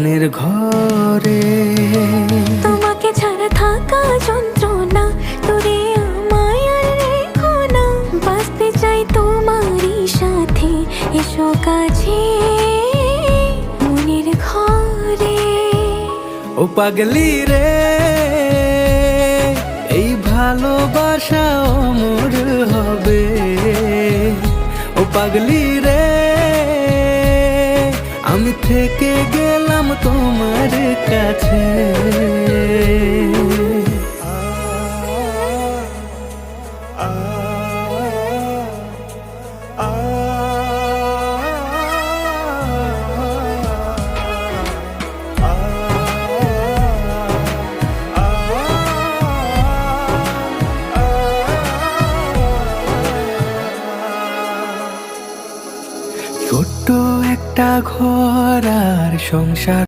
মনের ঘরে। তোমাকে ছাড়া থাকা যন্ত্রণা, তোরে আমায় আর রেখো না। বাঁচতে চাই তোমারই সাথে, এসো কাছে মনের ঘরে। ও পাগলি রে, এই ভালোবাসা অমর হবে। ও পাগলি রে, আমি থেকে গেলাম তোমার কাছে। ছোট্ট একটা ঘর আর সংসার।